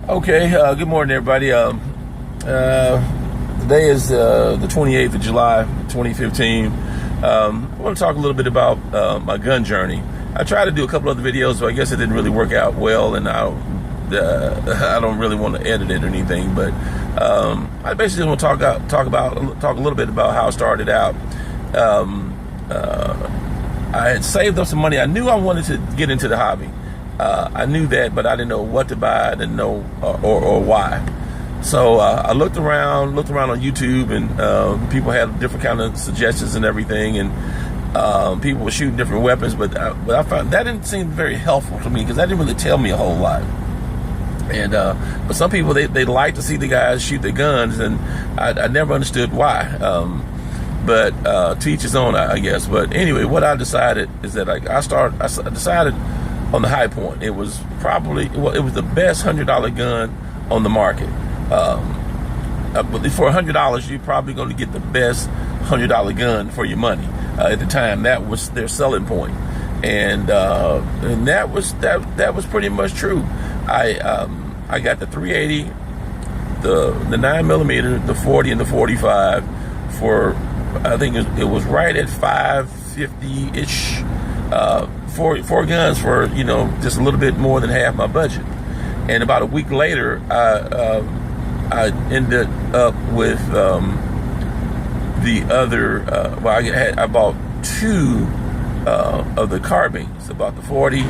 Okay, good morning, everybody. Today is the 28th of July, 2015. I want to talk a little bit about my gun journey. I tried to do a couple other videos, but I guess it didn't really work out well, and I don't really want to edit it or anything. But I basically want to talk a little bit about how I started out. I had saved up some money. I knew I wanted to get into the hobby. I knew that, but I didn't know what to buy. I didn't know or why. So I looked around on YouTube, and people had different kind of suggestions and everything, and people were shooting different weapons. But I found that didn't seem very helpful to me because that didn't really tell me a whole lot. And but some people they like to see the guys shoot their guns, and I never understood why. But to each his own, I guess. But anyway, what I decided is that I decided on the High Point. It was the best $100 gun on the market. But for $100, you're probably going to get the best $100 gun for your money. At the time, that was their selling point, and that was pretty much true. I got the 380, the 9mm, the 40, and the 45 for, I think it was right at $550-ish. Four guns for, just a little bit more than half my budget. And about a week later, I ended up with the other. I bought two of the carbines. About the 40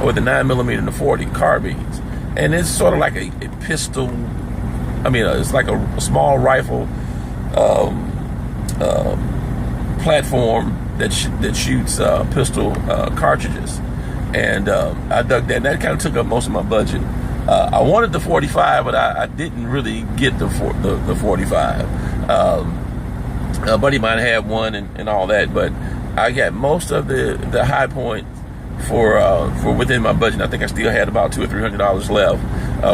or the 9mm and the 40 carbines, and it's sort of like a pistol. I mean, it's like a small rifle platform that shoots pistol cartridges, and I dug that. And that kind of took up most of my budget. I wanted the 45, but I didn't really get the 45. A buddy of mine had one and all that, but I got most of the High Point for within my budget. I think I still had about $200 or $300 left,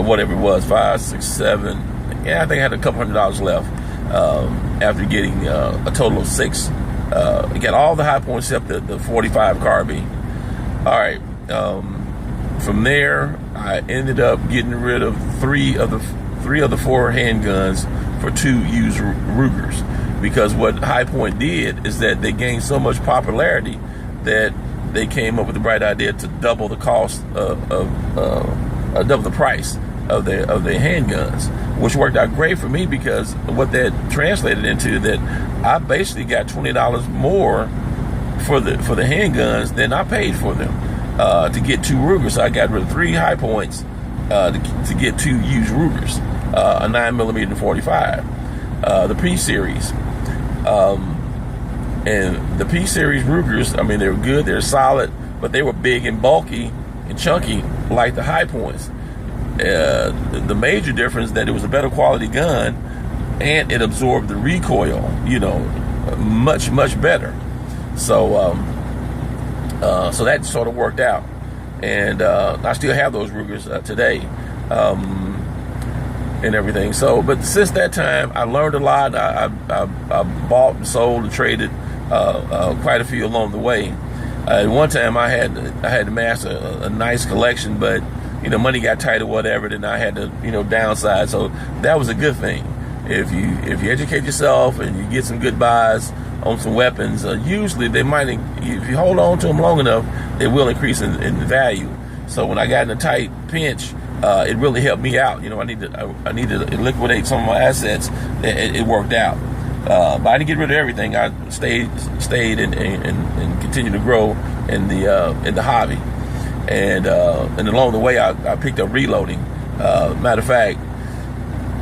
whatever it was, 5, 6, 7. Yeah, I think I had a couple $100 left after getting a total of 6. I got all the High Points except the 45 carbine. All right. From there, I ended up getting rid of three of the 4 handguns for 2 used Rugers, because what High Point did is that they gained so much popularity that they came up with the bright idea to double the cost double the price of their handguns, which worked out great for me, because what that translated into that I basically got $20 more for the handguns than I paid for them to get 2 Rugers. So I got rid of 3 High Points to get 2 used Rugers, a 9mm and 45, the P-Series. And the P-Series Rugers, I mean, they were good, they're solid, but they were big and bulky and chunky like the High Points. The major difference is that it was a better quality gun, and it absorbed the recoil, much, much better. So so that sort of worked out, and I still have those Rugers today, and everything. So, but since that time, I learned a lot. I bought and sold and traded quite a few along the way. At one time, I had to amass a nice collection, but money got tight or whatever, then I had to downsize. So that was a good thing. If you educate yourself and you get some good buys on some weapons, usually they might, if you hold on to them long enough, they will increase in value. So when I got in a tight pinch, it really helped me out. I need to liquidate some of my assets. It worked out, but I didn't get rid of everything. I stayed and continued to grow in the hobby, and along the way I picked up reloading. Matter of fact,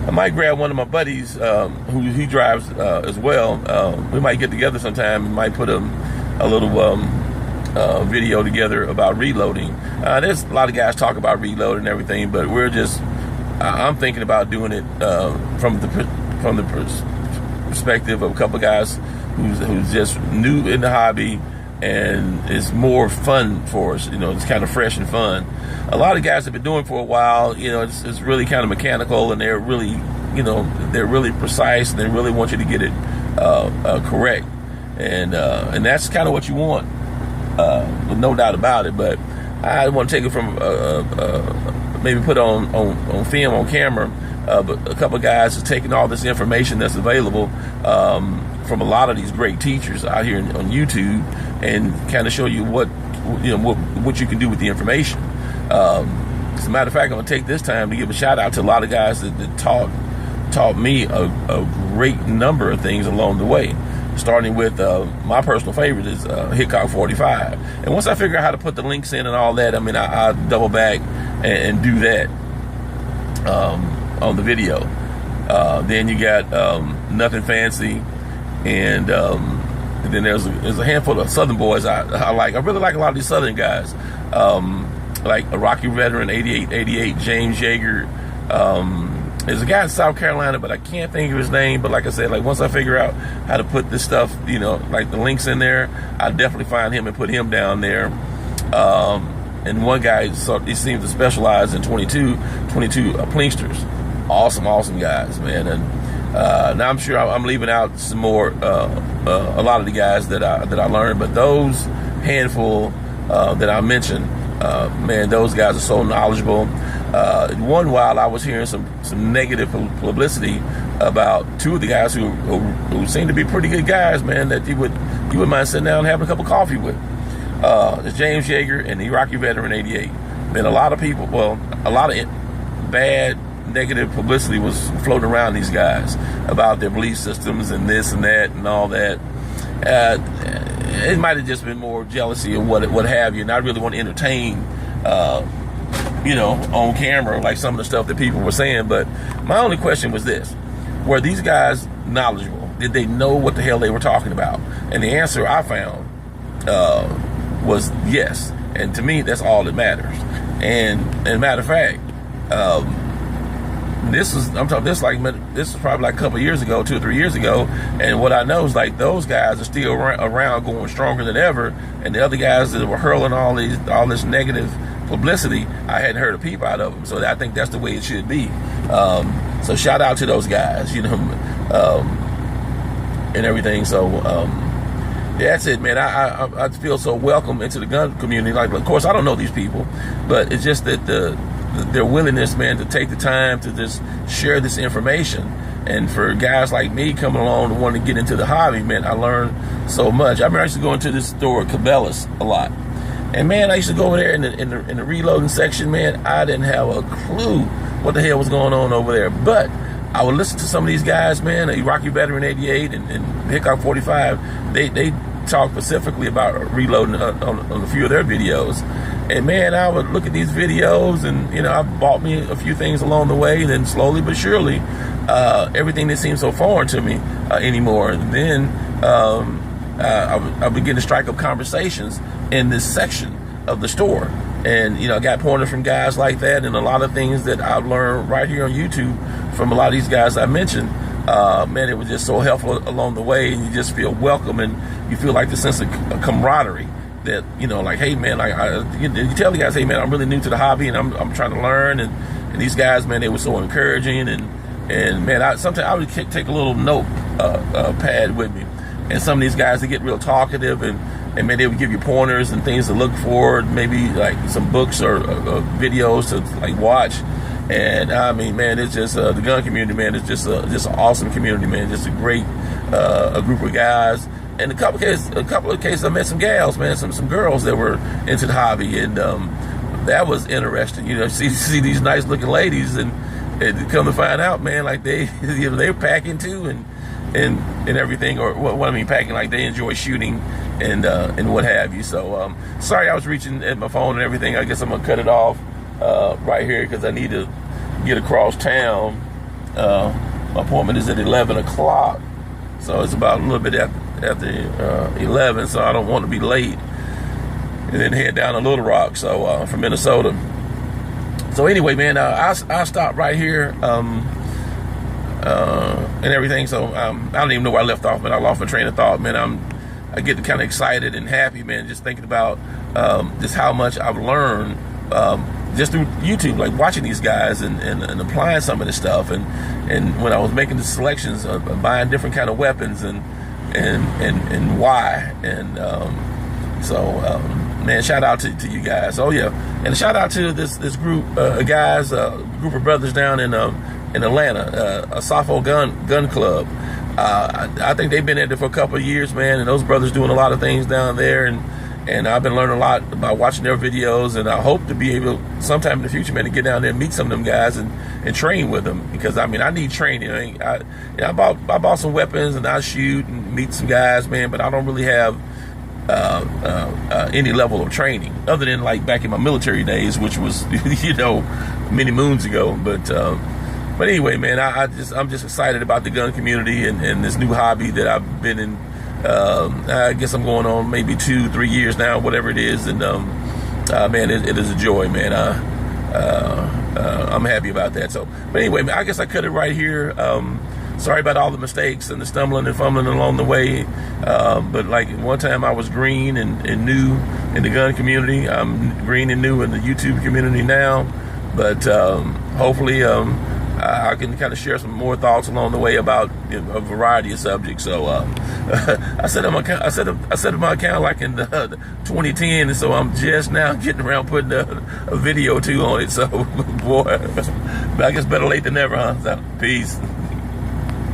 I might grab one of my buddies who he drives as well. We might get together sometime and might put a little video together about reloading. There's a lot of guys talk about reloading and everything, but I'm thinking about doing it from the perspective of a couple of guys who's just new in the hobby, and it's more fun for us. It's kind of fresh and fun. A lot of guys have been doing it for a while. It's really kind of mechanical, and they're really precise, and they really want you to get it correct, and that's kind of what you want, with no doubt about it. But I want to take it from maybe put on film, on camera, but a couple of guys are taking all this information that's available from a lot of these great teachers out here on YouTube, and kind of show you what you can do with the information. As a matter of fact, I'm gonna take this time to give a shout out to a lot of guys that taught me a great number of things along the way. Starting with my personal favorite is Hickok 45. And once I figure out how to put the links in and all that, I mean, I double back and do that on the video. Then you got Nothing Fancy, and then there's a handful of Southern boys I like. I really like a lot of these Southern guys, like a Rocky Veteran 88, James Yeager. There's a guy in South Carolina, but I can't think of his name. But like I said, like once I figure out how to put this stuff, like the links in there, I'll definitely find him and put him down there. And one guy, he seems to specialize in 22 Plinksters. Awesome guys, man. And now I'm sure I'm leaving out some more, a lot of the guys that I learned, but those handful that I mentioned, man, those guys are so knowledgeable. One while I was hearing some negative publicity about two of the guys who seem to be pretty good guys, man, that you would mind sitting down and having a cup of coffee with. It's James Yeager and the Iraqi Veteran 88. Man, a lot of bad negative publicity was floating around these guys about their belief systems and this and that and all that. It might have just been more jealousy or what have you, and I really want to entertain on camera, like some of the stuff that people were saying. But my only question was this: were these guys knowledgeable? Did they know what the hell they were talking about? And the answer I found was yes. And to me, that's all that matters. And matter of fact, this is probably like a couple of years ago, 2 or 3 years ago. And what I know is like those guys are still around, going stronger than ever. And the other guys that were hurling all this negative publicity, I hadn't heard a peep out of them. So I think that's the way it should be. So shout out to those guys, and everything. So that's it, man. I feel so welcome into the gun community. Like, of course, I don't know these people, but it's just that their willingness, man, to take the time to just share this information. And for guys like me coming along and wanting to get into the hobby, man, I learned so much. I remember I used to go into this store, Cabela's, a lot. And man, I used to go over there in the reloading section, man. I didn't have a clue what the hell was going on over there. But I would listen to some of these guys, man, Iraqi Veteran 88 and Hickok 45. They talk specifically about reloading on a few of their videos. And man, I would look at these videos, and I bought me a few things along the way. And then slowly but surely, everything that seemed so foreign to me anymore. And then I began to strike up conversations in this section of the store. And, I got pointers from guys like that, and a lot of things that I've learned right here on YouTube from a lot of these guys I mentioned. Man, it was just so helpful along the way, and you just feel welcome, and you feel like the sense of camaraderie that, like, hey, man, you tell the guys, hey, man, I'm really new to the hobby, and I'm trying to learn, and these guys, man, they were so encouraging, and man, sometimes I would take a little note pad with me, and some of these guys, they get real talkative, and man, they would give you pointers and things to look for, maybe like some books or videos to like watch. And I mean, man, it's just the gun community, man. It's just an awesome community, man. Just a great a group of guys. And a couple of cases, I met some gals, man, some girls that were into the hobby, and that was interesting. See these nice looking ladies, and come to find out, man, like they're packing too, and everything, or what I mean, packing, like they enjoy shooting and what have you. So sorry, I was reaching at my phone and everything. I guess I'm gonna cut it off right here because I need to get across town. My appointment is at 11 o'clock, so it's about a little bit after 11, so I don't want to be late, and then head down to Little Rock, so from Minnesota. So anyway, man, I stopped right here and everything. So I don't even know where I left off, man. I lost my train of thought, man. I get kind of excited and happy, man, just thinking about just how much I've learned just through YouTube, like watching these guys and applying some of this stuff, and when I was making the selections of buying different kind of weapons and why, and so man, shout out to you guys. Oh yeah, and shout out to this group of guys, group of brothers down in Atlanta, a Sappho Gun Club. I think they've been at it for a couple of years, man, and those brothers doing a lot of things down there, and I've been learning a lot about watching their videos, and I hope to be able sometime in the future, man, to get down there and meet some of them guys and train with them, because I mean I need training. I bought some weapons and I shoot and meet some guys, man, but I don't really have any level of training other than like back in my military days, which was many moons ago. But anyway, man, I'm just excited about the gun community and this new hobby that I've been in. I guess I'm going on maybe 2-3 years now, whatever it is, and man, it is a joy, man. I'm happy about that. So, but anyway, man, I guess I cut it right here. Sorry about all the mistakes and the stumbling and fumbling along the way. But like one time I was green and new in the gun community. I'm green and new in the YouTube community now. But hopefully I can kind of share some more thoughts along the way about a variety of subjects. So I set up my account like in 2010, and so I'm just now getting around putting a video or two on it. So boy, I guess better late than never, huh? So, peace.